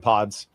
pods.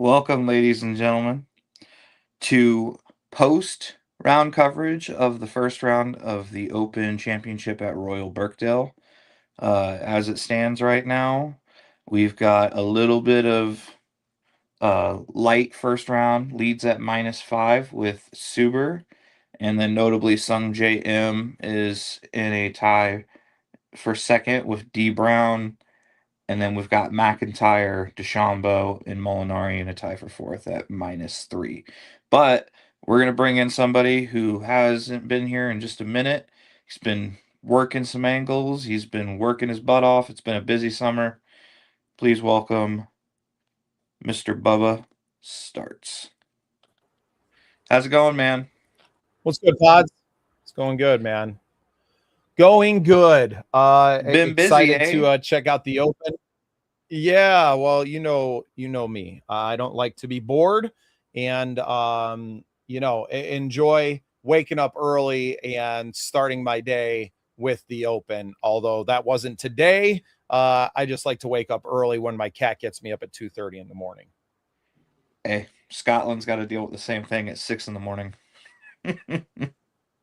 Welcome, ladies and gentlemen, to post-round coverage of the first round of the Open Championship at Royal Birkdale. As it stands right now, we've got a little bit of light first round leads at -5 with Suber, and then notably Sung J M is in a tie for second with D Brown. And then we've got McIntyre, DeChambeau, and Molinari in a tie for fourth at -3. But we're going to bring in somebody who hasn't been here in just a minute. He's been working some angles. He's been working his butt off. It's been a busy summer. Please welcome Mr. Bubba Startz. How's it going, man? What's good, pods? It's going good, man. Going good. Been Excited busy, to check out the Open. Yeah, well, you know me. I don't like to be bored, and enjoy waking up early and starting my day with the Open. Although that wasn't today. I just like to wake up early when my cat gets me up at 2:30 in the morning. Hey, Scotland's got to deal with the same thing at 6 in the morning.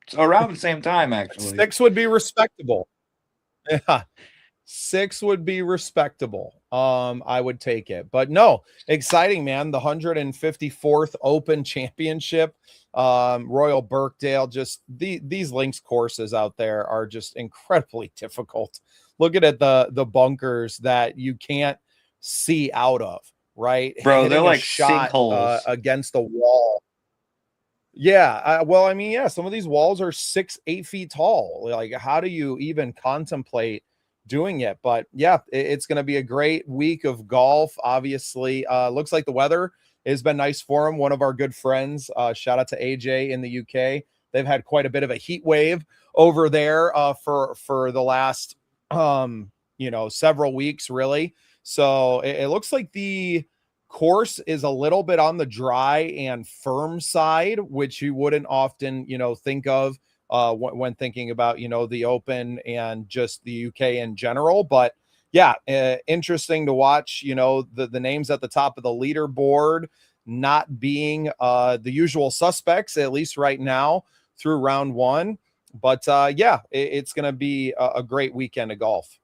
So around the same time, actually. 6 would be respectable. Yeah. 6 would be respectable. I would take it. But no, exciting, man. The 154th Open Championship, Royal Birkdale. Just these links courses out there are just incredibly difficult. Look at the bunkers that you can't see out of, right? Bro, Hitting they're like shot sinkholes. against the wall. Yeah, well, I mean, yeah, some of these walls are 6-8 feet tall. Like, how do you even contemplate doing it? But yeah, it's going to be a great week of golf. Obviously, looks like the weather has been nice for him. One of our good friends, shout out to AJ in the UK. They've had quite a bit of a heat wave over there for the last several weeks, really. So it looks like the course is a little bit on the dry and firm side, which you wouldn't often, think of when thinking about, the Open and just the UK in general. But yeah, interesting to watch, the names at the top of the leaderboard not being the usual suspects, at least right now through round one. But yeah, it's going to be a great weekend of golf.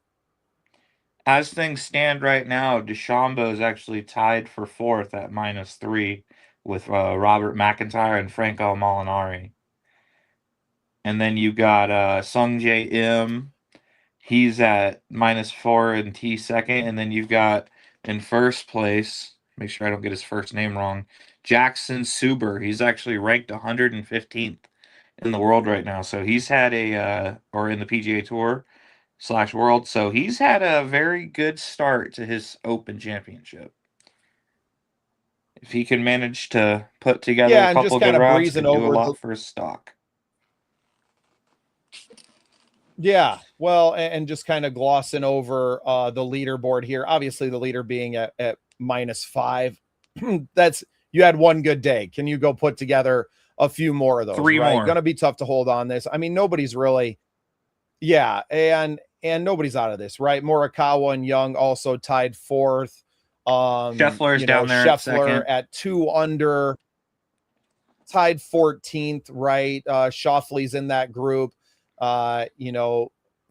As things stand right now, DeChambeau is actually tied for fourth at -3 with Robert McIntyre and Franco Molinari. And then you got Sung J M. He's at -4 in T second. And then you've got in first place, make sure I don't get his first name wrong, Jackson Suber. He's actually ranked 115th in the world right now. So he's had or in the PGA Tour / world. So he's had a very good start to his Open Championship. If he can manage to put together a couple good rounds, could do a lot for his stock. Yeah, well, and just kind of glossing over the leaderboard here. Obviously, the leader being at -5. That's you had one good day. Can you go put together a few more of those? 3 right? more. Going to be tough to hold on this. I mean, nobody's really. Yeah, and nobody's out of this, right? Morikawa and Young also tied fourth. Scheffler's down there Scheffler at 2 under, tied 14th, right? Schauffele's in that group. Alex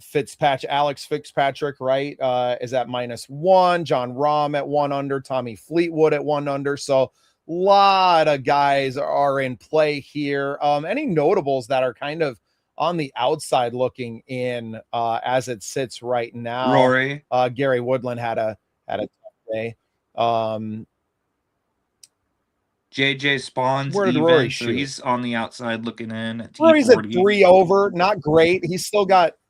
Fitzpatrick, right, is at -1. John Rahm at 1 under. Tommy Fleetwood at 1 under. So a lot of guys are in play here. Any notables that are kind of on the outside looking in as it sits right now? Rory. Gary Woodland had a tough day. JJ Spawn's Where did Rory even, so shoot? he's on the outside looking in at Rory's at T40. 3 over, not great.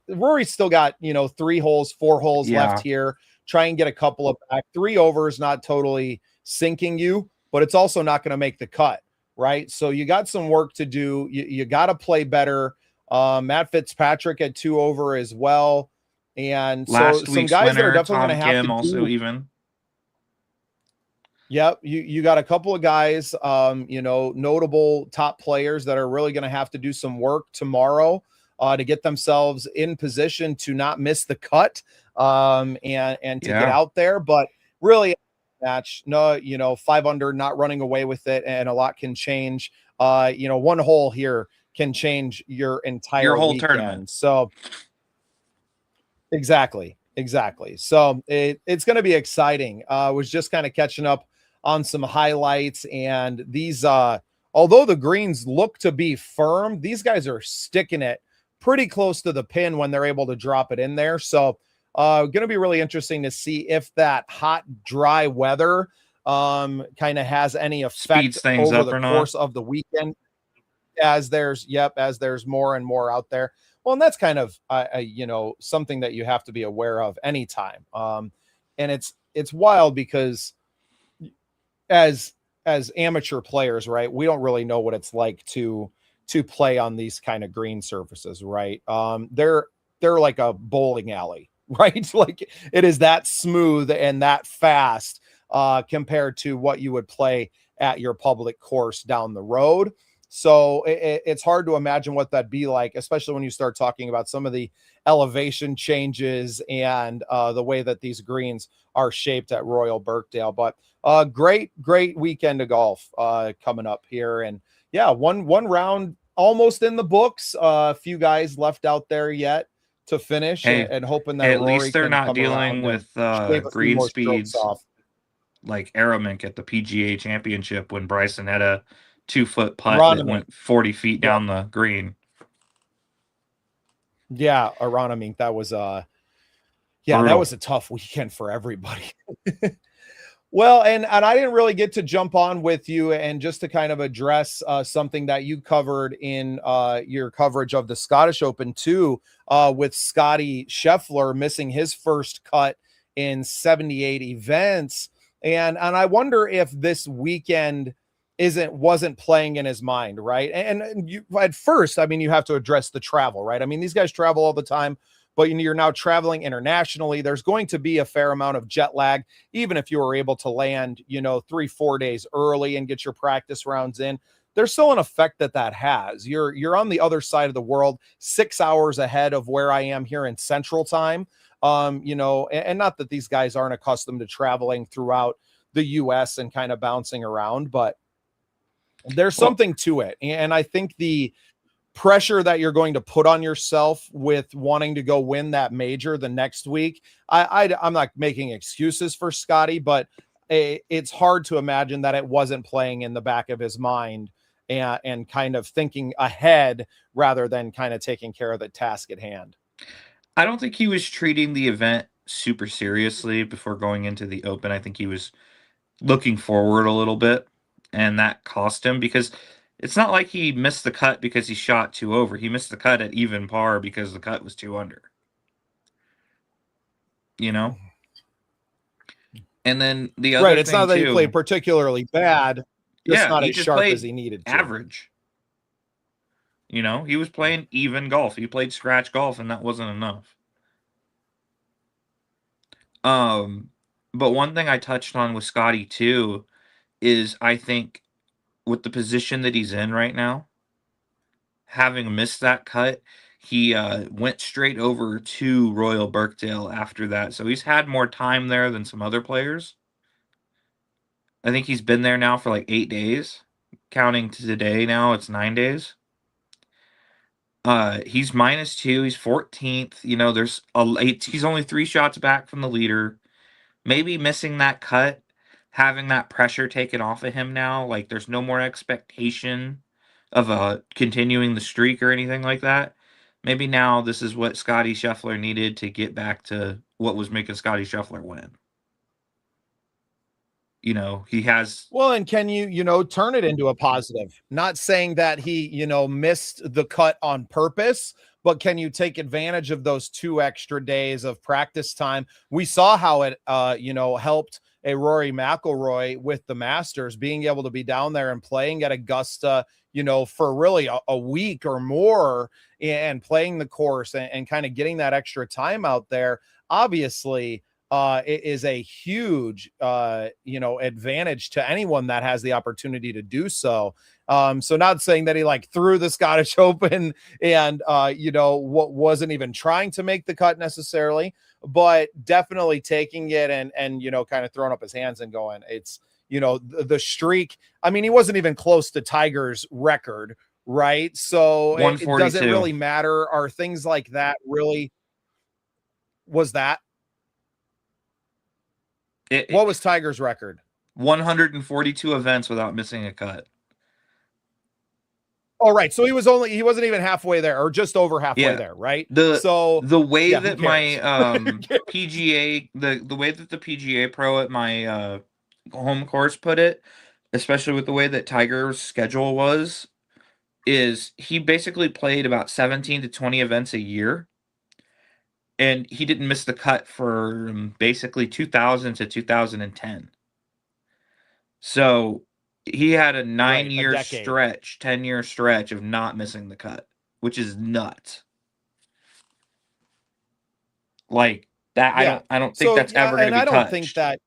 Rory's still got, 3 holes, 4 holes left Yeah. here. Try and get a couple of back. 3 over is not totally sinking you, but it's also not going to make the cut, right? So you got some work to do. You got to play better. Matt Fitzpatrick at 2 over as well. And so Last some week's guys that are winner, definitely Tom going to have to Kim, also do. even. Yep, you got a couple of guys, notable top players that are really going to have to do some work tomorrow to get themselves in position to not miss the cut and to get out there. But really, match, no, 5 under, not running away with it, and a lot can change. One hole here can change your entire whole weekend. tournament. So exactly. So it's going to be exciting. Was just kind of catching up on some highlights, and these although the greens look to be firm, these guys are sticking it pretty close to the pin when they're able to drop it in there. So going to be really interesting to see if that hot, dry weather kind of has any effect over the course of the weekend as there's more and more out there. Well, and that's kind of something that you have to be aware of anytime. And it's wild because as amateur players, right, we don't really know what it's like to play on these kind of green surfaces, right? They're like a bowling alley, right? Like it is that smooth and that fast compared to what you would play at your public course down the road. So it's hard to imagine what that'd be like, especially when you start talking about some of the elevation changes and the way that these greens are shaped at Royal Birkdale. But great weekend of golf coming up here. And yeah, one round almost in the books. A few guys left out there yet to finish, and hoping that at Rory least they're can not come dealing around and with shave a few green more strokes speeds off. like Aramink at the PGA Championship when Bryson had a 2-foot putt that Aronimink. went 40 feet down the green. Yeah, Aronimink, that was brutal. That was a tough weekend for everybody. Well, and I didn't really get to jump on with you and just to kind of address something that you covered in your coverage of the Scottish Open too, with Scotty Scheffler missing his first cut in 78 events. And I wonder if this weekend wasn't playing in his mind, right? And you at first, I mean, you have to address the travel, right? I mean, these guys travel all the time, but you're now traveling internationally. There's going to be a fair amount of jet lag, even if you were able to land, 3-4 days early and get your practice rounds in. There's still an effect that has. You're on the other side of the world, 6 hours ahead of where I am here in Central Time. And not that these guys aren't accustomed to traveling throughout the US and kind of bouncing around, but there's something to it. And I think the pressure that you're going to put on yourself with wanting to go win that major the next week. I'm not making excuses for Scotty, but it's hard to imagine that it wasn't playing in the back of his mind and kind of thinking ahead rather than kind of taking care of the task at hand. I don't think he was treating the event super seriously before going into the Open. I think he was looking forward a little bit, and that cost him because it's not like he missed the cut because he shot 2 over. He missed the cut at even par because the cut was 2 under. And then the other right, it's thing not that too, he played particularly bad, just not as sharp as he needed to. Average. He was playing even golf. He played scratch golf, and that wasn't enough. But one thing I touched on with Scotty too is I think with the position that he's in right now, having missed that cut, he went straight over to Royal Birkdale after that. So he's had more time there than some other players. I think he's been there now for like 8 days. Counting to today now, it's 9 days. He's -2. He's 14th. He's only 3 shots back from the leader. Maybe missing that cut, having that pressure taken off of him now. Like there's no more expectation of continuing the streak or anything like that. Maybe now this is what Scotty Scheffler needed to get back to what was making Scotty Scheffler win. You know, he has. Well, and can you turn it into a positive? Not saying that he missed the cut on purpose, but can you take advantage of those 2 extra days of practice time? We saw how it, helped a Rory McIlroy with the Masters, being able to be down there and playing at Augusta, for really a week or more, and playing the course and kind of getting that extra time out there. Obviously, it is a huge, advantage to anyone that has the opportunity to do so. So not saying that he like threw the Scottish Open and, what wasn't even trying to make the cut necessarily, but definitely taking it and, kind of throwing up his hands and going, it's, the streak. I mean, he wasn't even close to Tiger's record, right? So it doesn't 142. really matter. Are things like that really, was that? What was Tiger's record? 142 events without missing a cut. All right, so he wasn't even halfway there, or just over halfway there, right? The way yeah, that my PGA the way that the PGA Pro at my home course put it, especially with the way that Tiger's schedule was, is he basically played about 17 to 20 events a year. And he didn't miss the cut for basically 2000 to 2010. So he had a 9-year stretch, 10-year stretch of not missing the cut, which is nuts. Like that, yeah. I don't think that's ever going to be touched. And I don't think that,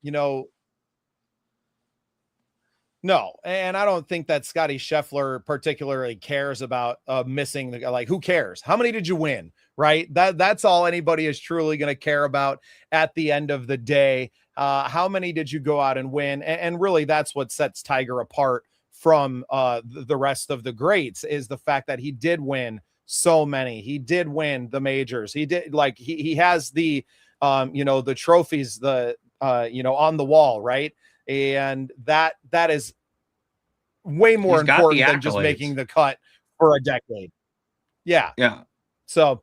no, and I don't think that Scottie Scheffler particularly cares about missing the, like, who cares? How many did you win? Right? That's all anybody is truly going to care about at the end of the day. How many did you go out and win? And really, that's what sets Tiger apart from the rest of the greats, is the fact that he did win so many. He did win the majors. He did, like, he has the the trophies, the on the wall, right? And that is way more important than just making the cut for a decade. Yeah. So,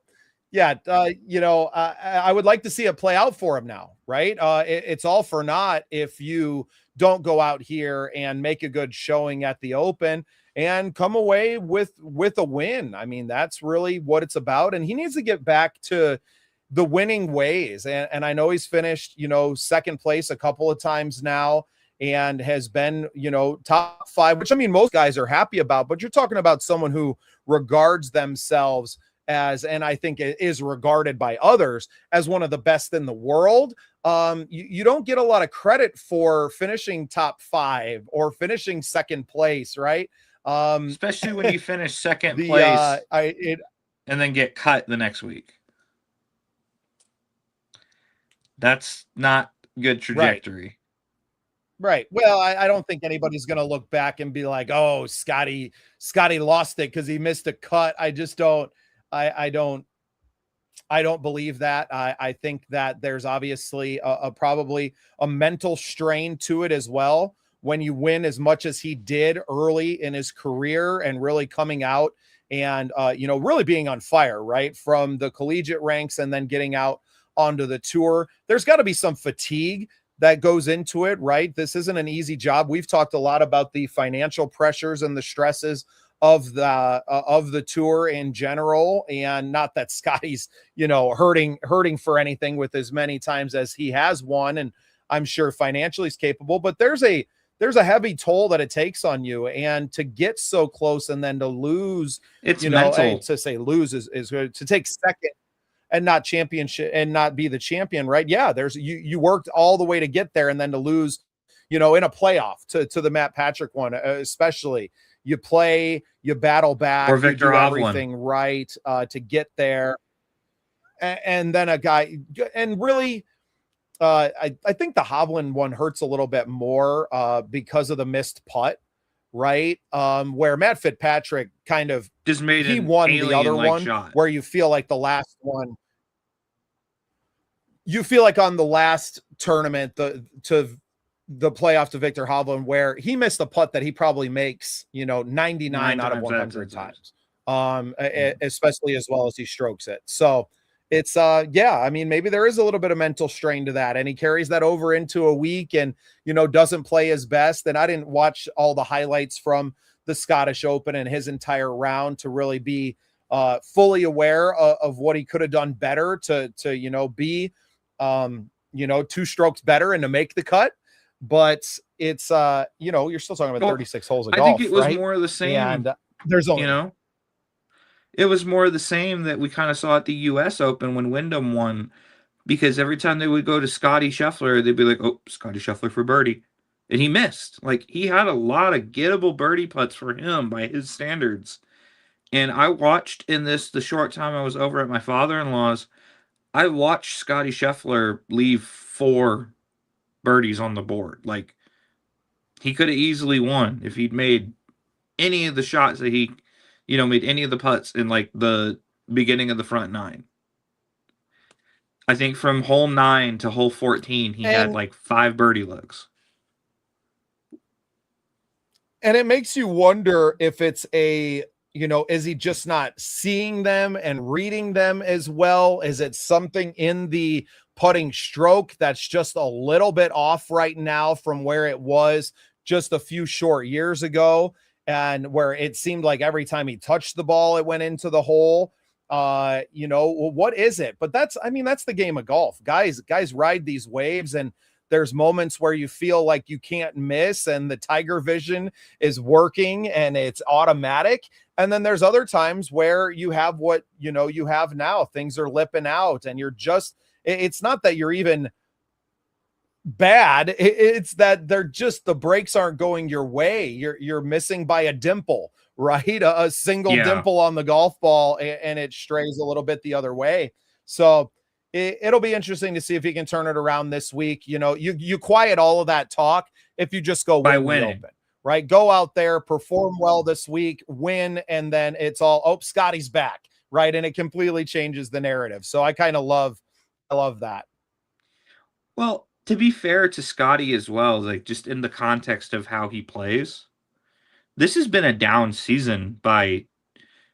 yeah, I would like to see it play out for him now, right? It's all for naught if you don't go out here and make a good showing at the Open and come away with a win. I mean, that's really what it's about. And he needs to get back to the winning ways. And I know he's finished, second place a couple of times now and has been, top 5, which, I mean, most guys are happy about, but you're talking about someone who regards themselves as, and I think it is regarded by others as, one of the best in the world. You don't get a lot of credit for finishing top 5 or finishing second place, right? Especially when you finish second place and then get cut the next week. That's not good trajectory. Right. Well, I don't think anybody's going to look back and be like, oh, Scotty lost it because he missed a cut. I just don't, I don't believe that. I think that there's obviously probably a mental strain to it as well. When you win as much as he did early in his career and really coming out and, really being on fire, right? From the collegiate ranks and then getting out onto the tour, there's got to be some fatigue that goes into it, right? This isn't an easy job. We've talked a lot about the financial pressures and the stresses of the tour in general, and not that Scotty's, hurting for anything with as many times as he has won, and I'm sure financially he's capable, but there's a heavy toll that it takes on you, and to get so close and then to lose, it's mental. To say lose is to take second and not championship and not be the champion, right? Yeah, there's you worked all the way to get there, and then to lose, in a playoff to the Matt Patrick one, especially. You play, you battle back, or Victor you do Hovland. Everything right to get there, and then a guy, and really, I think the Hovland one hurts a little bit more because of the missed putt, right? Where Matt Fitzpatrick kind of just made he won the other one shot. Where you feel like the last one, you feel like on the last tournament, the playoff to Victor Hovland, where he missed a putt that he probably makes, 99 out of 100 times, especially as well as he strokes it. So it's yeah, I mean, maybe there is a little bit of mental strain to that, and he carries that over into a week and doesn't play his best. And I didn't watch all the highlights from the Scottish Open and his entire round to really be fully aware of what he could have done better to be two strokes better and to make the cut. But it's you're still talking about Well, 36 holes of I think golf, it was right? more of the same, And there's only it was more of the same that we kind of saw at the US Open when Wyndham won, because every time they would go to Scotty Scheffler, they'd be like, "Oh, Scotty Scheffler for birdie." And he missed. Like, he had a lot of gettable birdie putts for him by his standards. And I watched the short time I was over at my father-in-law's, I watched Scotty Scheffler leave 4 birdies on the board. Like, he could have easily won if he'd made any of the shots that he, made any of the putts in like the beginning of the front 9. I think from hole 9 to hole 14, he had and like 5 birdie looks. And it makes you wonder if it's is he just not seeing them and reading them as well? Is it something in the putting stroke that's just a little bit off right now from where it was just a few short years ago, and where it seemed like every time he touched the ball, it went into the hole? What is it? But that's the game of golf. Guys ride these waves, and there's moments where you feel like you can't miss and the tiger vision is working and it's automatic. And then there's other times where you have what you have now. Things are lipping out and it's not that you're even bad. It's that the brakes aren't going your way. You're missing by a dimple, right? A single dimple on the golf ball, and it strays a little bit the other way. So it'll be interesting to see if he can turn it around this week. You quiet all of that talk if you just go win the Open, right? Go out there, perform well this week, win, and then it's all, oh, Scotty's back, right? And it completely changes the narrative. So I love that. Well, to be fair to Scotty as well, like just in the context of how he plays, this has been a down season by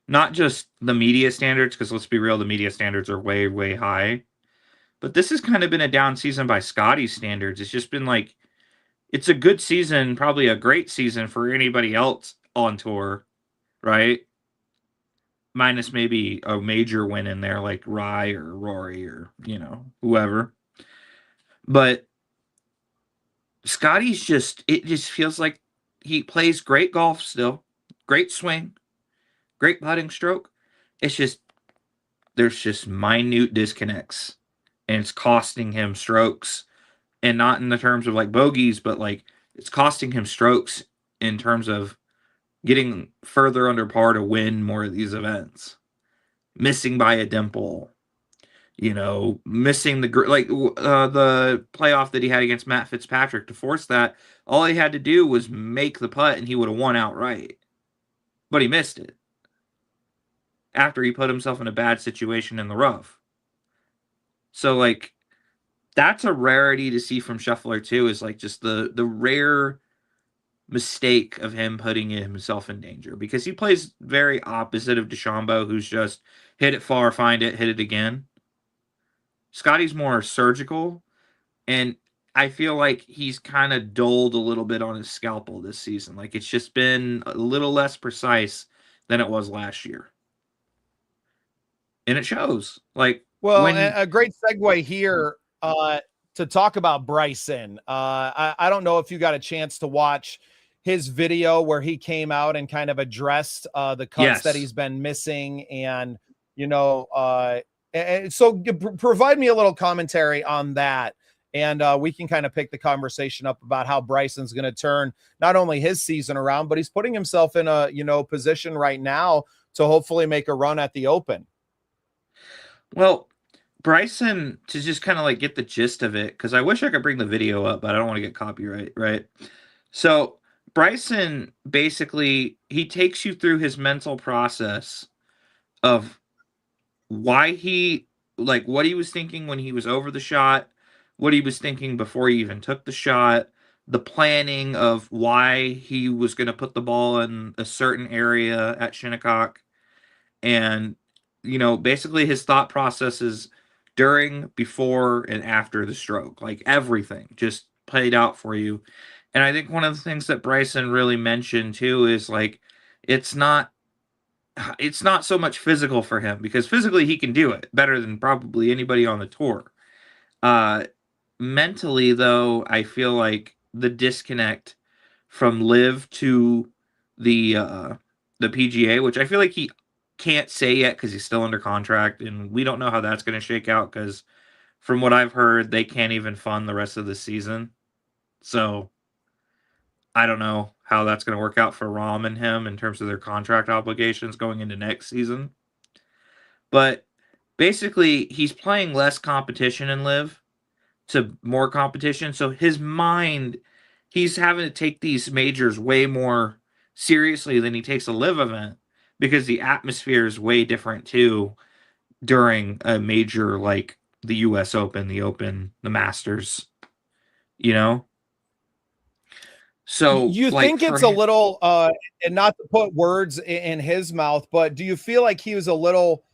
not just the media standards, because let's be real, the media standards are way, way high. But this has kind of been a down season by Scotty's standards. It's just been like, it's a good season, probably a great season for anybody else on tour, right? Minus maybe a major win in there like Rye or Rory or, whoever. But Scotty's it just feels like he plays great golf still, great swing, great putting stroke. It's just, there's just minute disconnects, and it's costing him strokes, and not in the terms of like bogeys, but like it's costing him strokes in terms of getting further under par to win more of these events. Missing by a dimple, missing the playoff that he had against Matt Fitzpatrick to force that. All he had to do was make the putt, and he would have won outright. But he missed it after he put himself in a bad situation in the rough. So, like, that's a rarity to see from Scheffler, too, is, like, just the rare mistake of him putting himself in danger. Because he plays very opposite of DeChambeau, who's just hit it far, find it, hit it again. Scotty's more surgical, and I feel like he's kind of dulled a little bit on his scalpel this season. Like, it's just been a little less precise than it was last year. And it shows. Like, well, a great segue here to talk about Bryson. I don't know if you got a chance to watch his video where he came out and kind of addressed the cuts that he's been missing, and and so provide me a little commentary on that, and we can kind of pick the conversation up about how Bryson's going to turn not only his season around, but he's putting himself in a position right now to hopefully make a run at the Open. Well, Bryson, to just kind of like get the gist of it, because I wish I could bring the video up, but I don't want to get copyright, right? So Bryson, basically, he takes you through his mental process of why what he was thinking when he was over the shot, what he was thinking before he even took the shot, the planning of why he was going to put the ball in a certain area at Shinnecock, and basically his thought processes during, before, and after the stroke, like everything just played out for you. And I think one of the things that Bryson really mentioned too is like it's not so much physical for him, because physically he can do it better than probably anybody on the tour. Uh, Mentally though, I feel like the disconnect from live to the PGA, which I feel like he can't say yet because he's still under contract, and we don't know how that's going to shake out because from what I've heard, they can't even fund the rest of the season. So I don't know how that's going to work out for Rahm and him in terms of their contract obligations going into next season. But basically, he's playing less competition in live to more competition. So his mind, he's having to take these majors way more seriously than he takes a live event, because the atmosphere is way different too during a major like the US Open, the Open, the Masters, you know? So You like think for it's a him, little and not to put words in his mouth, but do you feel like he was a little,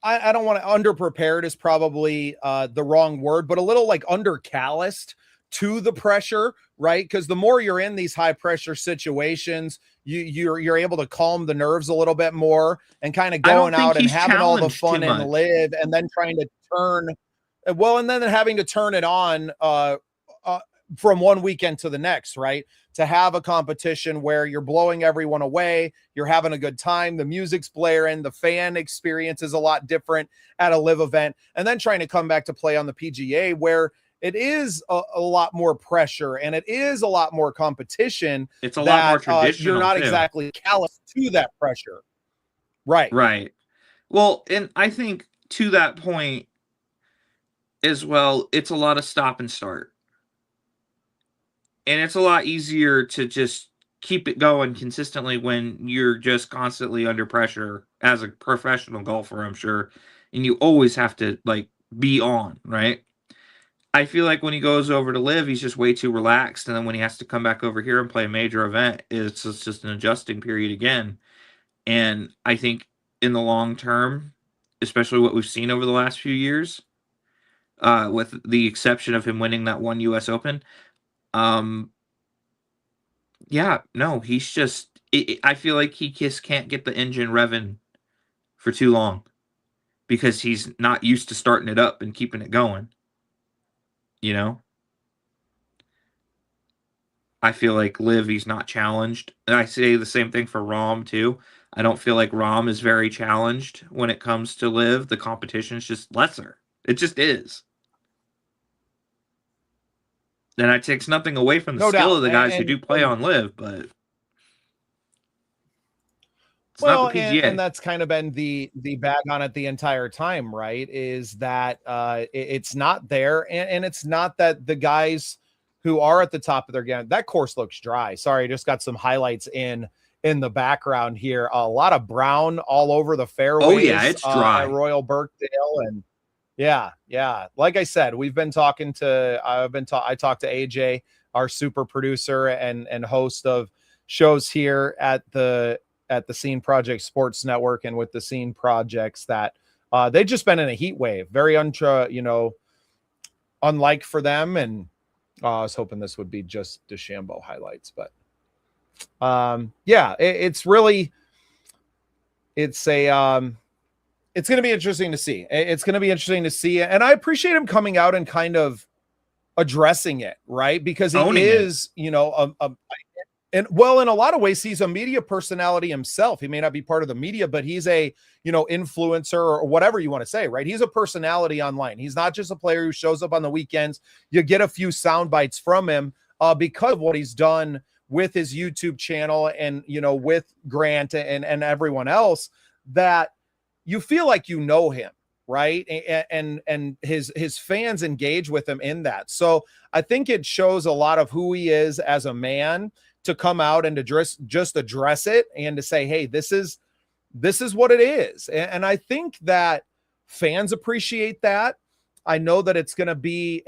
I don't want to, underprepared is probably the wrong word, but a little like under calloused to the pressure, right? Because the more you're in these high pressure situations, you're able to calm the nerves a little bit more and kind of I don't going think out and he's having all the challenged too fun and much. live, and then trying to turn and then having to turn it on uh, from one weekend to the next, right? To have a competition where you're blowing everyone away, you're having a good time, the music's blaring, the fan experience is a lot different at a live event, and then trying to come back to play on the PGA where it is a lot more pressure and it is a lot more competition, It's a lot more that you're traditional not too. exactly callous to that pressure. Right. Right. Well, and I think to that point as well, it's a lot of stop and start. And it's a lot easier to just keep it going consistently when you're just constantly under pressure as a professional golfer, I'm sure. And you always have to like be on, right? I feel like when he goes over to live, he's just way too relaxed. And then when he has to come back over here and play a major event, it's just an adjusting period again. And I think in the long term, especially what we've seen over the last few years, with the exception of him winning that one US Open, um, yeah, no, he's just. I feel like he just can't get the engine revving for too long because he's not used to starting it up and keeping it going. You know, I feel like Liv, he's not challenged, and I say the same thing for Rom too. I don't feel like Rom is very challenged when it comes to Liv. The competition's just lesser. It just is. And it takes nothing away from the No skill doubt. of the guys who do play on Liv, but it's not the Well, and PGA. that's kind of been the bag on it the entire time, right? Is that it's not there, and it's not that the guys who are at the top of their game, that course looks dry. Sorry, I just got some highlights in the background here. A lot of brown all over the Oh yeah, fairways it's at dry. Royal Birkdale, and yeah. Like I said, we've been talking to I talked to AJ, our super producer and host of shows here at the Scene Project Sports Network and with the Scene Projects, that they've just been in a heat wave, very unlike for them. And I was hoping this would be just DeChambeau highlights, but it's really it's a it's going to be interesting to see. It's going to be interesting to see, and I appreciate him coming out and kind of addressing it, right? Because he Owning it. is, and well, in a lot of ways, he's a media personality himself. He may not be part of the media, but he's a, influencer or whatever you want to say, right? He's a personality online. He's not just a player who shows up on the weekends. You get a few sound bites from him because of what he's done with his YouTube channel and, with Grant and everyone else, that you feel like you know him, right? And his fans engage with him in that. So I think it shows a lot of who he is as a man, to come out and to just address it and to say, hey, this is what it is. And I think that fans appreciate that. I know that it's going to be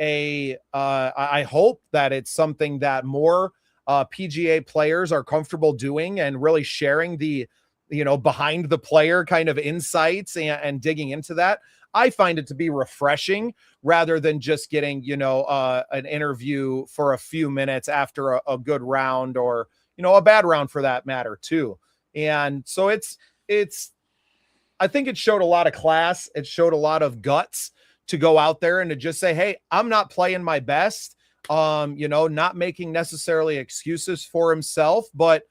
I hope that it's something that more PGA players are comfortable doing and really sharing the behind the player kind of insights and digging into that. I find it to be refreshing rather than just getting, an interview for a few minutes after a good round or, a bad round for that matter too. And so I think it showed a lot of class. It showed a lot of guts to go out there and to just say, hey, I'm not playing my best. Not making necessarily excuses for himself, but,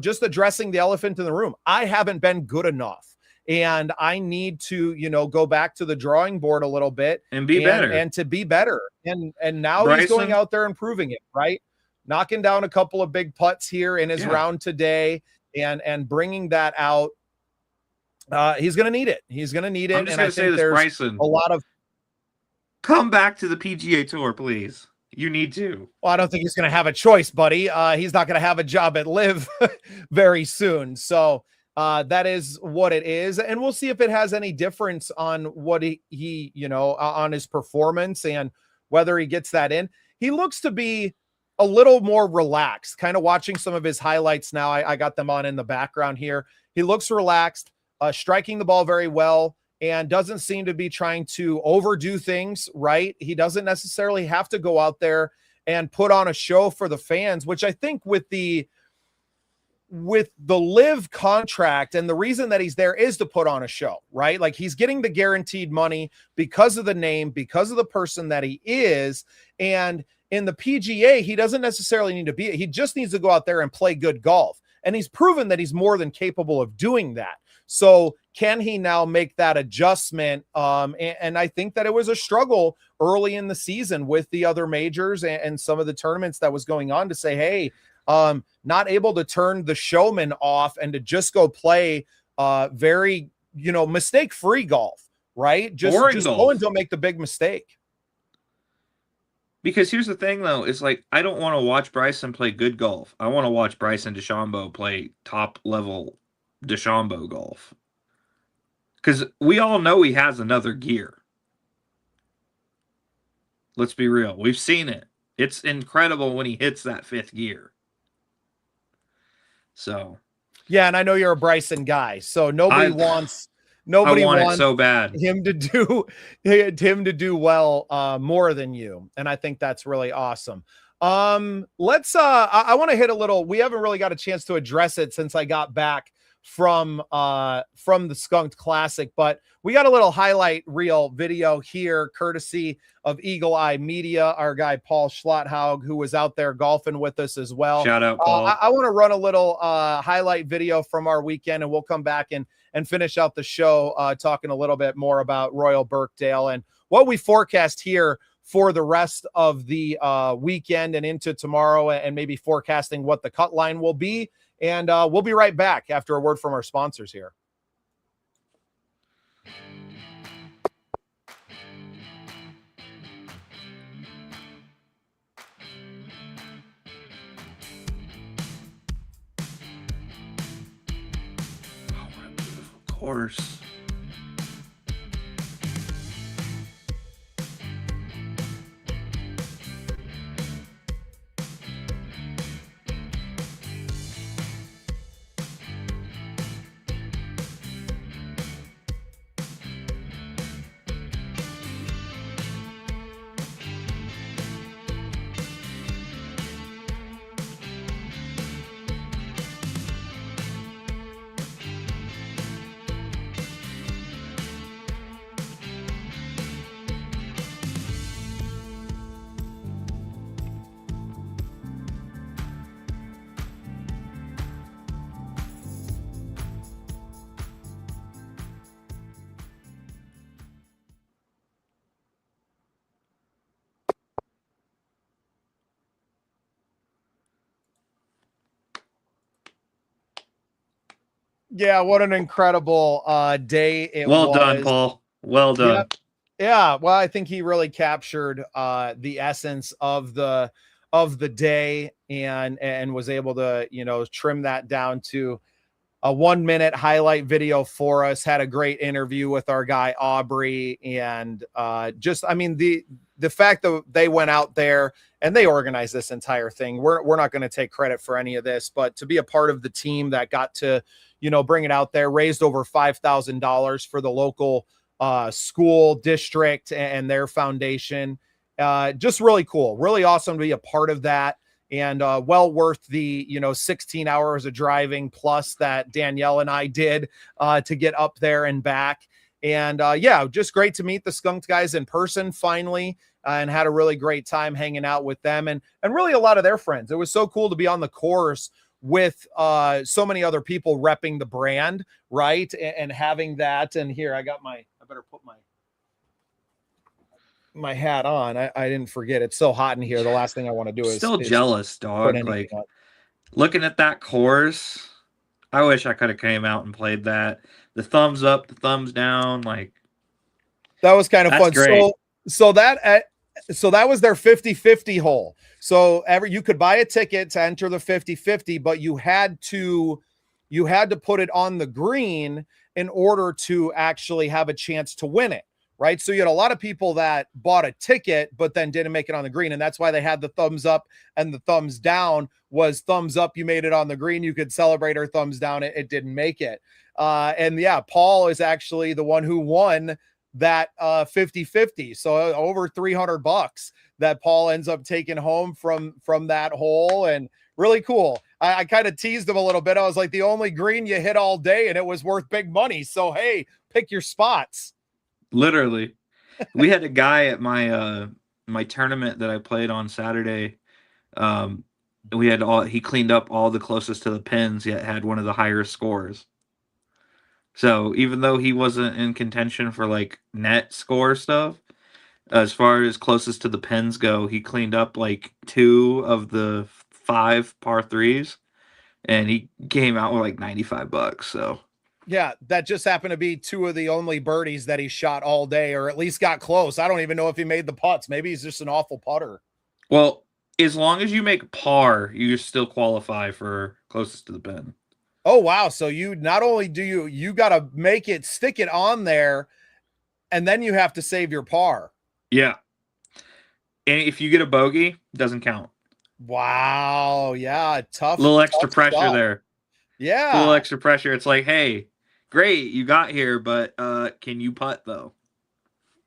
just addressing the elephant in the room. I haven't been good enough. And I need to, go back to the drawing board a little bit and be better and to be better. And now Bryson, he's going out there and proving it, right? Knocking down a couple of big putts here in his round today and bringing that out. He's going to need it. He's going to need it. I'm just going to say this, Bryson, a lot of come back to the PGA Tour, please. You need to. Well, I don't think he's going to have a choice, buddy. He's not going to have a job at Live very soon. So that is what it is. And we'll see if it has any difference on what he on his performance and whether he gets that in. He looks to be a little more relaxed, kind of watching some of his highlights now. I got them on in the background here. He looks relaxed, striking the ball very well, and doesn't seem to be trying to overdo things, right? He doesn't necessarily have to go out there and put on a show for the fans, which I think with the Live contract, and the reason that he's there is to put on a show, right? Like, he's getting the guaranteed money because of the name, because of the person that he is. And in the PGA, he doesn't necessarily need to be, he just needs to go out there and play good golf. And he's proven that he's more than capable of doing that. So can he now make that adjustment? And I think that it was a struggle early in the season with the other majors and some of the tournaments that was going on to say, hey, not able to turn the showman off and to just go play very, mistake-free golf, right? Just go and don't make the big mistake. Because here's the thing, though. It's like, I don't want to watch Bryson play good golf. I want to watch Bryson DeChambeau play top-level DeChambeau golf. Because we all know he has another gear. Let's be real. We've seen it. It's incredible when he hits that fifth gear. So. Yeah, and I know you're a Bryson guy. So nobody wants it so bad. him to do well more than you. And I think that's really awesome. Let's I want to hit a little, we haven't really got a chance to address it since I got back from the Skunked Classic, but we got a little highlight reel video here courtesy of Eagle Eye Media, our guy Paul Schlatthaug, who was out there golfing with us as well. Shout out, Paul. I want to run a little highlight video from our weekend, and we'll come back and finish out the show talking a little bit more about Royal Birkdale and what we forecast here for the rest of the weekend and into tomorrow, and maybe forecasting what the cut line will be. And we'll be right back after a word from our sponsors here. Oh, what a beautiful course. Yeah, what an incredible day it was. Well done, Paul. Well done. Yeah, well, I think he really captured the essence of the day and was able to, trim that down to a 1-minute highlight video for us. Had a great interview with our guy Aubrey, and the fact that they went out there and they organized this entire thing. We're not going to take credit for any of this, but to be a part of the team that got to, bring it out there. Raised over $5,000 for the local school district and their foundation. Just really cool, really awesome to be a part of that. And well worth the 16 hours of driving plus that Danielle and I did to get up there and back. And yeah, just great to meet the Skunked guys in person finally, and had a really great time hanging out with them and really a lot of their friends. It was so cool to be on the course with so many other people repping the brand, right? And having that. And here I better put my hat on. I didn't forget. It's so hot in here. The last thing I want to do is Still jealous, put dog. anything Like on. looking at that course, I wish I could have came out and played that. The thumbs up, the thumbs down, like that was kind of that's fun. great. So that was their 50-50 hole. So you could buy a ticket to enter the 50-50, but you had to put it on the green in order to actually have a chance to win it. Right. So you had a lot of people that bought a ticket, but then didn't make it on the green. And that's why they had the thumbs up, and the thumbs down was thumbs up. You made it on the green. You could celebrate, or thumbs down. It didn't make it. And yeah, Paul is actually the one who won that 50-50. So over $300 that Paul ends up taking home from that hole. And really cool. I kind of teased him a little bit. I was like, the only green you hit all day, and it was worth big money. So, hey, pick your spots. Literally. We had a guy at my my tournament that I played on Saturday. He cleaned up all the closest to the pins, yet had one of the higher scores. So even though he wasn't in contention for like net score stuff, as far as closest to the pins go, he cleaned up like 2 of the 5 par 3s, and he came out with like $95. So yeah, that just happened to be 2 of the only birdies that he shot all day, or at least got close. I don't even know if he made the putts. Maybe he's just an awful putter. well, as long as you make par, you still qualify for closest to the pin. Oh, wow. So you not only do you got to stick it on there, and then you have to save your par. Yeah. And if you get a bogey, it doesn't count. Wow. Yeah. Tough. A little extra pressure stuff. there. Yeah. A little extra pressure. It's like, hey, great, you got here, but can you putt though?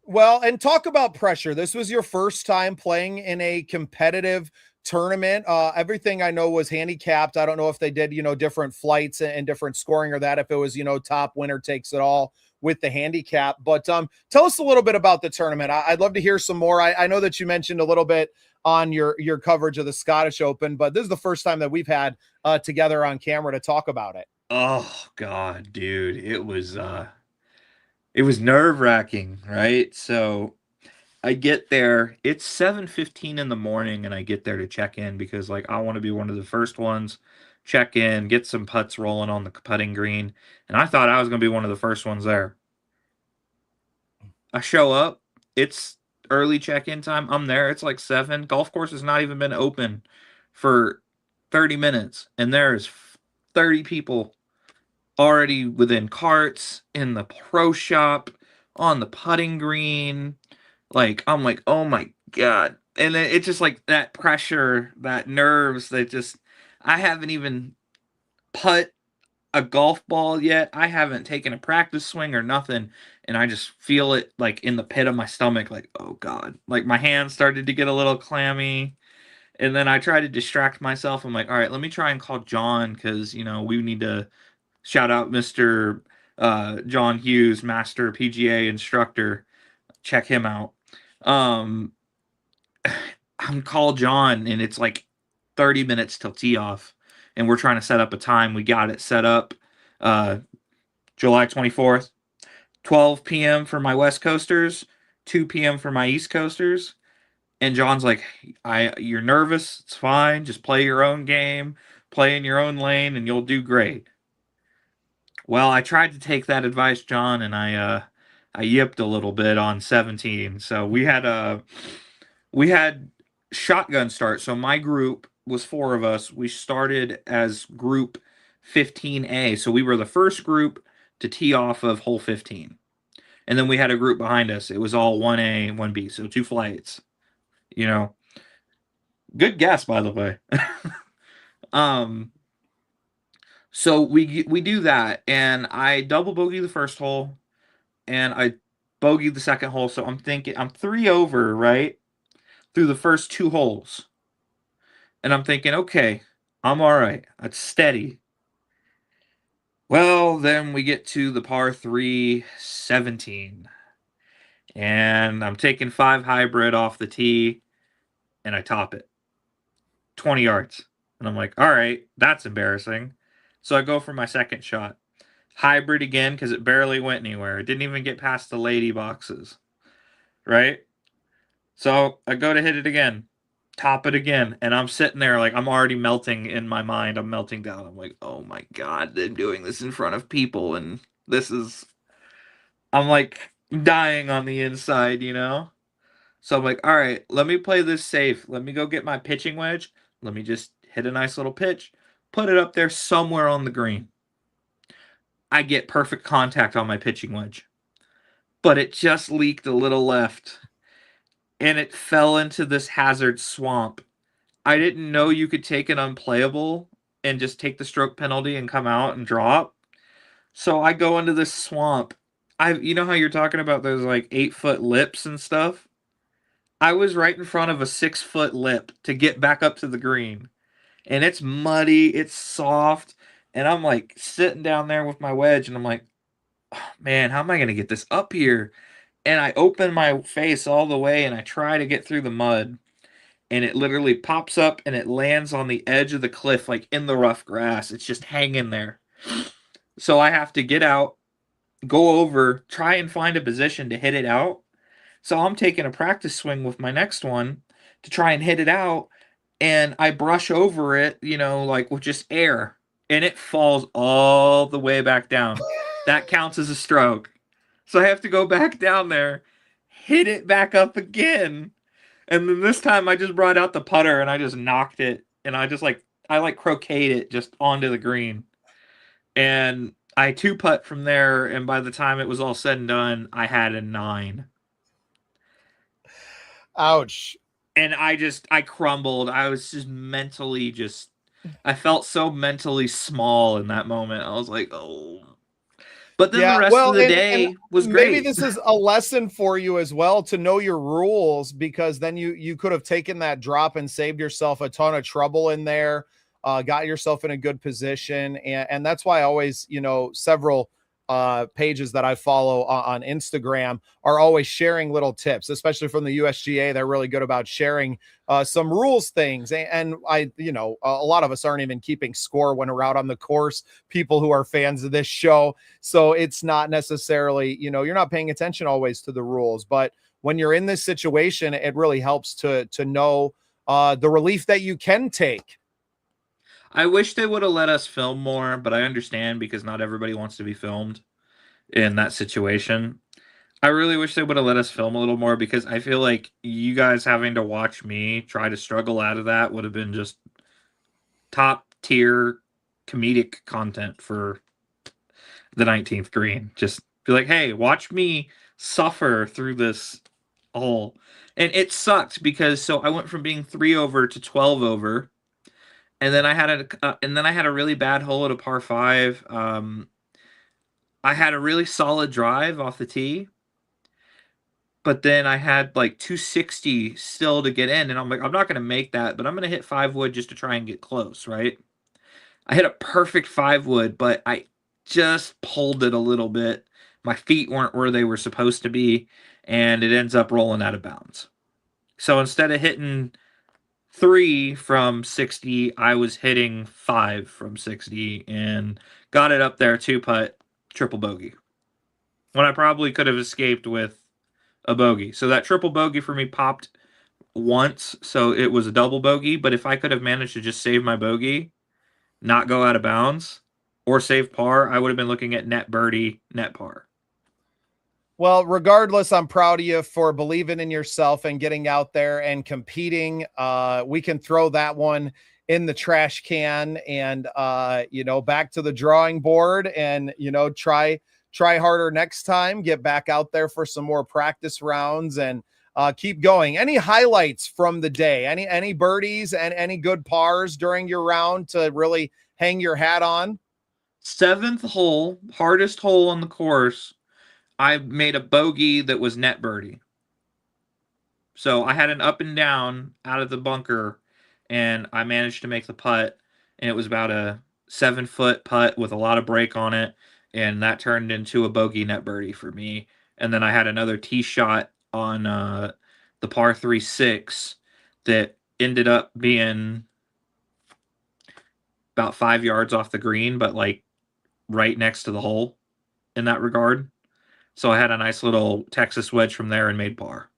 Well, and talk about pressure. This was your first time playing in a competitive tournament. Everything I know was handicapped. I don't know if they did, different flights and different scoring, or that if it was, top winner takes it all with the handicap. But tell us a little bit about the tournament. I'd love to hear some more. I know that you mentioned a little bit on your coverage of the Scottish Open, but this is the first time that we've had together on camera to talk about it. Oh God, dude, it was nerve-wracking, right? So I get there, it's 7:15 in the morning, and I get there to check in because like I want to be one of the first ones, check in, get some putts rolling on the putting green, and I thought I was going to be one of the first ones there. I show up, it's early check-in time. I'm there, it's like 7. Golf course has not even been open for 30 minutes, and there's 30 people already within carts, in the pro shop, on the putting green. Like, I'm like, oh my God. And then it's just like that pressure, that nerves that just, I haven't even put a golf ball yet. I haven't taken a practice swing or nothing. And I just feel it like in the pit of my stomach, like, oh God. Like my hands started to get a little clammy. And then I tried to distract myself. I'm like, all right, let me try and call John because, we need to shout out Mr. John Hughes, master PGA instructor. Check him out. I'm call John, and it's like 30 minutes till tee off, and we're trying to set up a time. We got it set up July 24th, 12 p.m. for my West Coasters, 2 p.m. for my East Coasters. And John's like, you're nervous. It's fine. Just play your own game, play in your own lane, and you'll do great. Well, I tried to take that advice, John, and I yipped a little bit on 17. So we had shotgun start. So my group was 4 of us. We started as group 15A. So we were the first group to tee off of hole 15. And then we had a group behind us. It was all 1A, 1B. So 2 flights. Good guess, by the way. So we do that, and I double bogey the first hole, and I bogey the second hole. So I'm thinking I'm 3 over, right, through the first 2 holes, and I'm thinking, okay, I'm all right. It's steady. Well, then we get to the par 3 17, and I'm taking 5 hybrid off the tee, and I top it 20 yards, and I'm like, all right, that's embarrassing. So I go for my second shot. Hybrid again because it barely went anywhere. It didn't even get past the lady boxes, right? So I go to hit it again, top it again, and I'm sitting there like I'm already melting in my mind. I'm melting down. I'm like, oh my God, I'm doing this in front of people, and this is, I'm like dying on the inside, you know? So I'm like, all right, let me play this safe. Let me go get my pitching wedge. Let me just hit a nice little pitch, put it up there somewhere on the green. I get perfect contact on my pitching wedge, but it just leaked a little left and it fell into this hazard swamp. I didn't know you could take an unplayable and just take the stroke penalty and come out and drop. So I go into this swamp. You know how you're talking about those like 8-foot lips and stuff? I was right in front of a 6-foot lip to get back up to the green. And it's muddy, it's soft, and I'm like sitting down there with my wedge and I'm like, oh, man, how am I going to get this up here? And I open my face all the way and I try to get through the mud. And it literally pops up and it lands on the edge of the cliff, like in the rough grass. It's just hanging there. So I have to get out, go over, try and find a position to hit it out. So I'm taking a practice swing with my next one to try and hit it out. And I brush over it, you know, like with just air. And it falls all the way back down. That counts as a stroke. So I have to go back down there, hit it back up again. And then this time I just brought out the putter and I just knocked it. And I like croqueted it just onto the green. And I 2-putt from there. And by the time it was all said and done, I had a 9. Ouch. And I crumbled. I was just mentally I felt so mentally small in that moment. I was like, oh. But then the Yeah, rest of well, the and day was maybe great. this is a lesson for you as well to know your rules, because then you could have taken that drop and saved yourself a ton of trouble in there, got yourself in a good position, and that's why I always, several pages that I follow on Instagram are always sharing little tips, especially from the USGA. They're really good about sharing some rules things. And I, a lot of us aren't even keeping score when we're out on the course, people who are fans of this show. So it's not necessarily, you're not paying attention always to the rules, but when you're in this situation, it really helps to know the relief that you can take. I wish they would have let us film more, but I understand because not everybody wants to be filmed in that situation. I really wish they would have let us film a little more because I feel like you guys having to watch me try to struggle out of that would have been just top tier comedic content for the 19th green. Just be like, hey, watch me suffer through this hole. And it sucked because so I went from being 3 over to 12 over, and then I had a really bad hole at a par 5. I had a really solid drive off the tee, but then I had like 260 still to get in, and I'm like, I'm not going to make that, but I'm going to hit 5 wood just to try and get close, right? I hit a perfect 5 wood, but I just pulled it a little bit. My feet weren't where they were supposed to be, and it ends up rolling out of bounds. So instead of hitting 3 from 60, I was hitting 5 from 60 and got it up there 2-putt, triple bogey. When I probably could have escaped with a bogey. So that triple bogey for me popped once, so it was a double bogey. But if I could have managed to just save my bogey, not go out of bounds, or save par, I would have been looking at net birdie, net par. Well, regardless, I'm proud of you for believing in yourself and getting out there and competing. We can throw that one in the trash can and, back to the drawing board and, try harder next time, get back out there for some more practice rounds and keep going. Any highlights from the day? Any birdies and any good pars during your round to really hang your hat on? 7th hole, hardest hole on the course, I made a bogey that was net birdie. So I had an up and down out of the bunker, and I managed to make the putt, and it was about a 7-foot putt with a lot of break on it, and that turned into a bogey net birdie for me. And then I had another tee shot on the par 3-6 that ended up being about 5 yards off the green, but like right next to the hole in that regard. So I had a nice little Texas wedge from there and made par,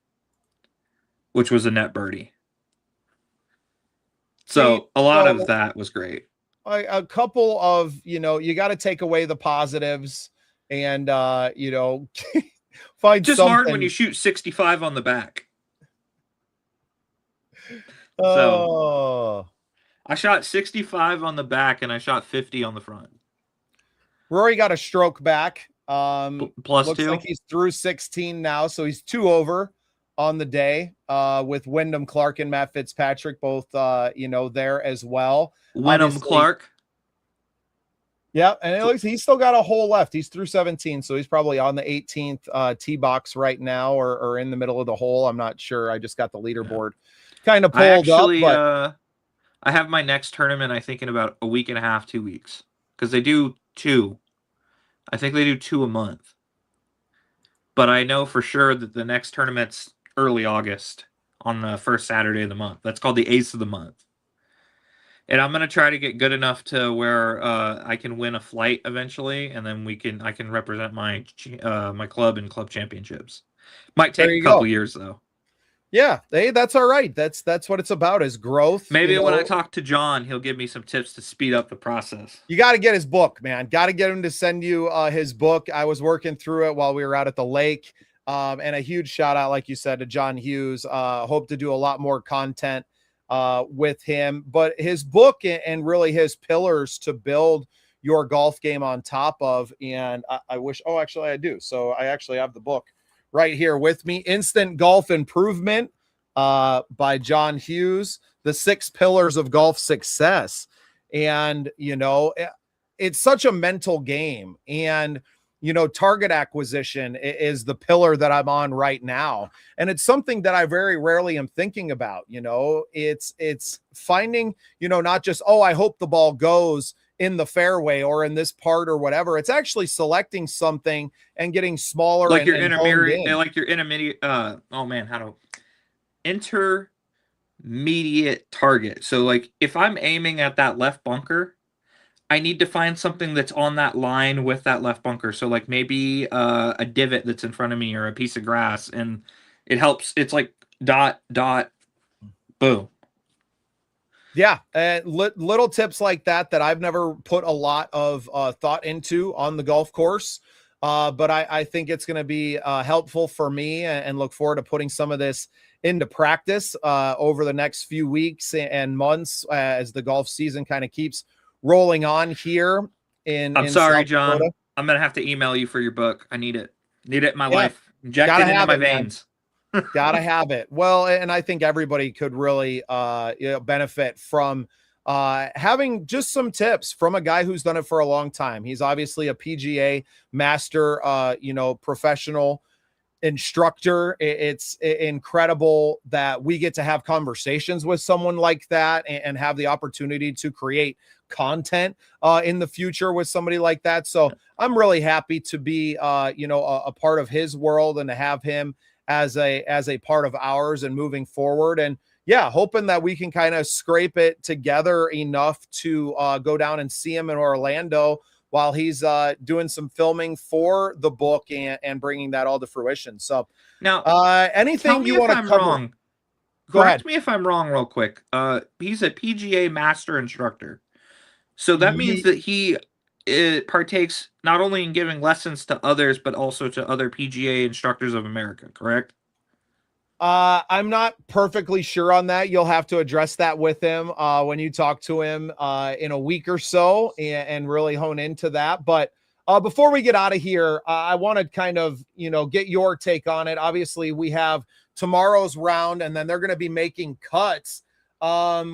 which was a net birdie. So a lot of that was great. A couple of, you got to take away the positives and, find just something. hard when you shoot 65 on the back. Oh. So I shot 65 on the back and I shot 50 on the front. Rory got a stroke back. Plus looks 2. like he's through 16 now, so he's 2 over on the day, with Wyndham Clark and Matt Fitzpatrick both there as well. Wyndham Clark. Yeah, and it looks he's still got a hole left. He's through 17, so he's probably on the 18th tee box right now, or in the middle of the hole. I'm not sure. I just got the leaderboard kind of pulled up. But I have my next tournament, I think, in about a week and a half, 2 weeks, because they do 2. I think they do 2 a month. But I know for sure that the next tournament's early August on the first Saturday of the month. That's called the Ace of the Month. And I'm gonna try to get good enough to where I can win a flight eventually, and then I can represent my my club in club championships. Might take a couple years though. Yeah, hey, that's all right. That's what it's about, is growth. Maybe when I talk to John, he'll give me some tips to speed up the process. You got to get his book, man. Got to get him to send you his book. I was working through it while we were out at the lake. And a huge shout out, like you said, to John Hughes. Hope to do a lot more content with him. But his book and really his pillars to build your golf game on top of. And I wish, actually I do. So I actually have the book right here with me. Instant Golf Improvement by John Hughes, the 6 pillars of golf success. And, it's such a mental game. And, target acquisition is the pillar that I'm on right now. And it's something that I very rarely am thinking about. It's finding, not just, I hope the ball goes in the fairway or in this part or whatever. It's actually selecting something and getting smaller, like your intermediate, intermediate target. So like if I'm aiming at that left bunker, I need to find something that's on that line with that left bunker. So like maybe a divot that's in front of me or a piece of grass, and it helps. It's like dot, boom. Yeah, little tips like that I've never put a lot of thought into on the golf course, but I think it's going to be helpful for me, and look forward to putting some of this into practice over the next few weeks and months as the golf season kind of keeps rolling on here. I'm sorry, John. I'm going to have to email you for your book. I need it. Need it in my life. Inject it into my veins. Gotta have it. Well, and I think everybody could really benefit from having just some tips from a guy who's done it for a long time. He's obviously a PGA master, professional instructor. It's incredible that we get to have conversations with someone like that and have the opportunity to create content in the future with somebody like that. So I'm really happy to be a part of his world and to have him as a part of ours and moving forward. And yeah, hoping that we can kind of scrape it together enough to go down and see him in Orlando while he's doing some filming for the book and bringing that all to fruition. So now, anything you want to cover? Wrong. Correct me if I'm wrong real quick. He's a PGA master instructor. So that means that he partakes not only in giving lessons to others, but also to other PGA instructors of America, correct? I'm not perfectly sure on that. You'll have to address that with him when you talk to him in a week or so and really hone into that. But before we get out of here, I want to kind of, get your take on it. Obviously, we have tomorrow's round, and then they're going to be making cuts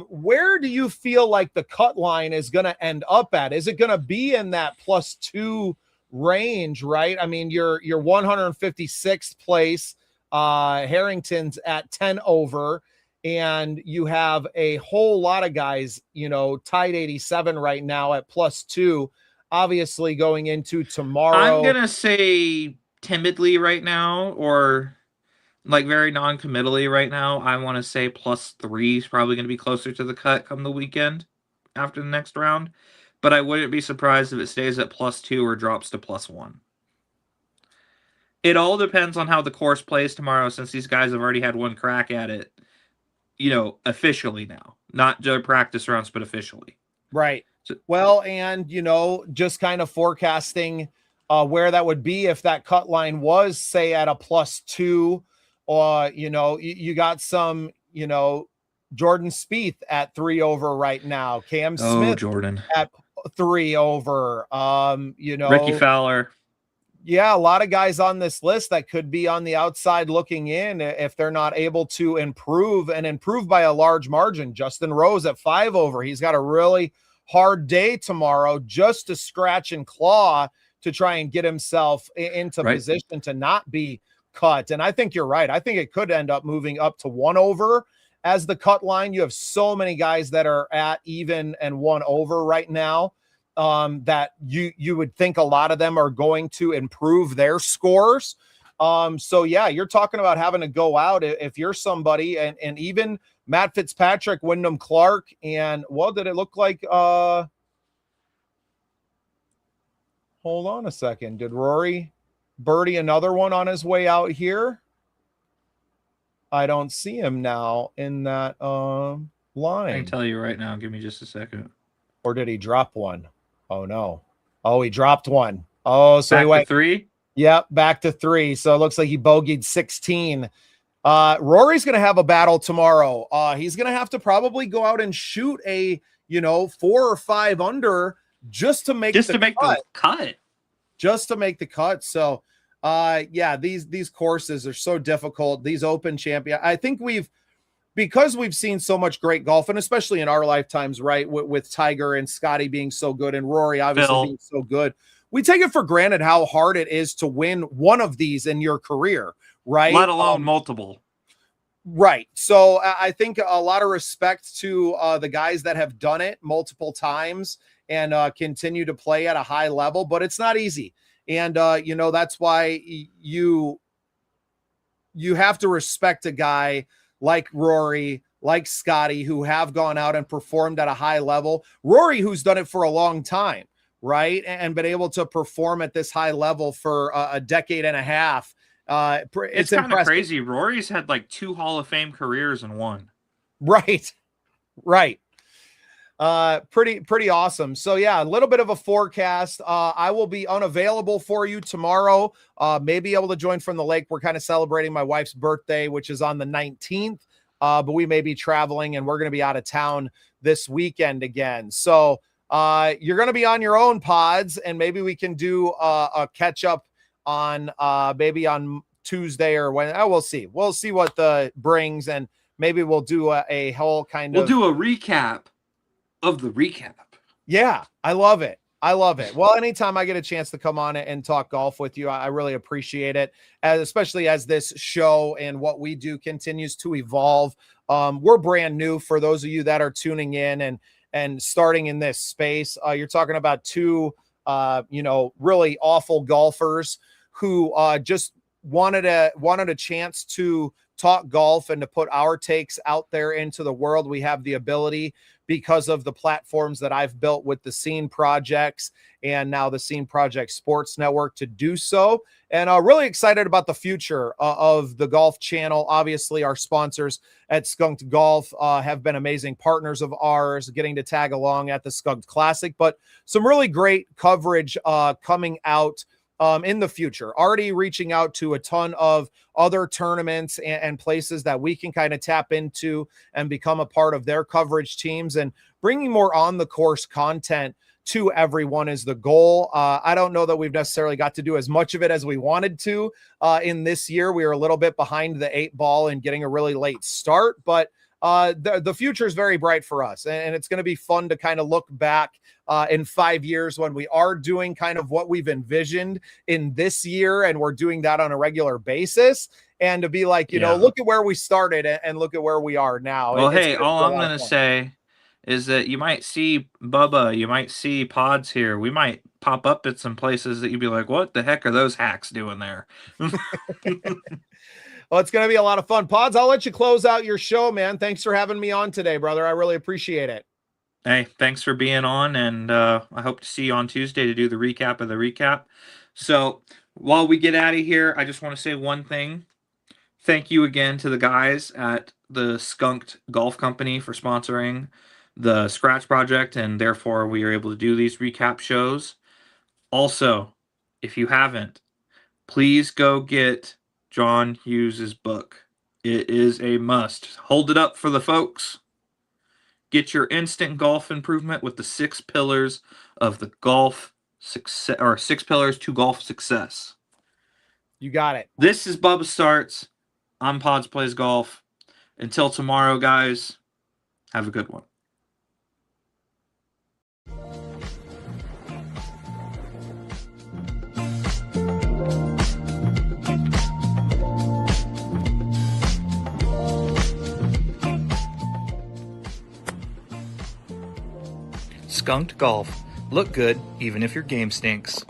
Where do you feel like the cut line is going to end up at? Is it going to be in that +2 range, right? I mean, you're 156th place. Harrington's at 10 over, and you have a whole lot of guys, tied 87 right now at +2. Obviously, going into tomorrow, I'm gonna say timidly right now, or like very non-committally right now. I want to say +3 is probably going to be closer to the cut come the weekend after the next round, but I wouldn't be surprised if it stays at +2 or drops to +1. It all depends on how the course plays tomorrow, since these guys have already had one crack at it, officially now, not just practice rounds, but officially. Right. Well, and, just kind of forecasting where that would be if that cut line was, say, at a +2, or, you got some, Jordan Spieth at 3 over right now. Cam Smith Jordan at 3 over. Ricky Fowler. Yeah, a lot of guys on this list that could be on the outside looking in if they're not able to improve by a large margin. Justin Rose at 5 over. He's got a really hard day tomorrow just to scratch and claw to try and get himself into position to not be cut. And I think you're right. I think it could end up moving up to 1 over as the cut line. You have so many guys that are at even and 1 over right now. That you would think a lot of them are going to improve their scores. So yeah, you're talking about having to go out if you're somebody, and even Matt Fitzpatrick, Wyndham Clark, and what did it look like? Hold on a second. Did Rory birdie another one on his way out here? I don't see him now in that line. I can tell you right now. Give me just a second. Or did he drop one? Oh, no. Oh, he dropped one. Oh, so back he went to 3? Yep, back to 3. So it looks like he bogeyed 16. Rory's going to have a battle tomorrow. He's going to have to probably go out and shoot a, 4 or 5 under just to make the cut. Just to make the cut. So, yeah, these courses are so difficult. These Open champion. I think because we've seen so much great golf, and especially in our lifetimes, right, with Tiger and Scotty being so good and Rory obviously being so good, we take it for granted how hard it is to win one of these in your career, right? Let alone multiple. Right. So I think a lot of respect to the guys that have done it multiple times and continue to play at a high level, but it's not easy. And, that's why you have to respect a guy like Rory, like Scotty, who have gone out and performed at a high level. Rory, who's done it for a long time, right? And been able to perform at this high level for a decade and a half. It's kind of crazy. Rory's had like 2 Hall of Fame careers in one. Right. Pretty awesome. So yeah, a little bit of a forecast. I will be unavailable for you tomorrow. May be able to join from the lake. We're kind of celebrating my wife's birthday, which is on the 19th. But we may be traveling and we're going to be out of town this weekend again. So you're going to be on your own pods, and maybe we can do a catch up on maybe on Tuesday or when. We'll see. We'll see what the brings, and maybe we'll do a whole kind of. We'll do a recap of the recap. Yeah, I love it. Well, anytime I get a chance to come on and talk golf with you, I really appreciate it, especially as this show and what we do continues to evolve. We're brand new for those of you that are tuning in and starting in this space. You're talking about 2, really awful golfers who just wanted a chance to talk golf and to put our takes out there into the world. We have the ability because of the platforms that I've built with the Scene Projects and now the Scene Project Sports Network to do so. And really excited about the future of the Golf Channel. Obviously, our sponsors at Skunked Golf have been amazing partners of ours, getting to tag along at the Skunked Classic, but some really great coverage coming out in the future, already reaching out to a ton of other tournaments and places that we can kind of tap into and become a part of their coverage teams, and bringing more on the course content to everyone is the goal. I don't know that we've necessarily got to do as much of it as we wanted to in this year. We were a little bit behind the 8 ball and getting a really late start, but the future is very bright for us, and it's going to be fun to kind of look back in 5 years when we are doing kind of what we've envisioned in this year, and we're doing that on a regular basis, and to be like, you know, look at where we started and look at where we are now. Well, It's hey, all I'm going to say is that you might see Bubba, you might see Pods here. We might pop up at some places that you'd be like, what the heck are those hacks doing there? Well, it's going to be a lot of fun. Pods, I'll let you close out your show, man. Thanks for having me on today, brother. I really appreciate it. Hey, thanks for being on, and I hope to see you on Tuesday to do the recap of the recap. So while we get out of here, I just want to say one thing. Thank you again to the guys at the Skunked Golf Company for sponsoring the Scratch Project, and therefore we are able to do these recap shows. Also, if you haven't, please go get John Hughes' book. It is a must. Hold it up for the folks. Get your instant golf improvement with the 6 pillars of the golf success, or 6 pillars to golf success. You got it. This is Bubba Startz. I'm Pods Plays Golf. Until tomorrow, guys, have a good one. Skunked Golf. Look good even if your game stinks.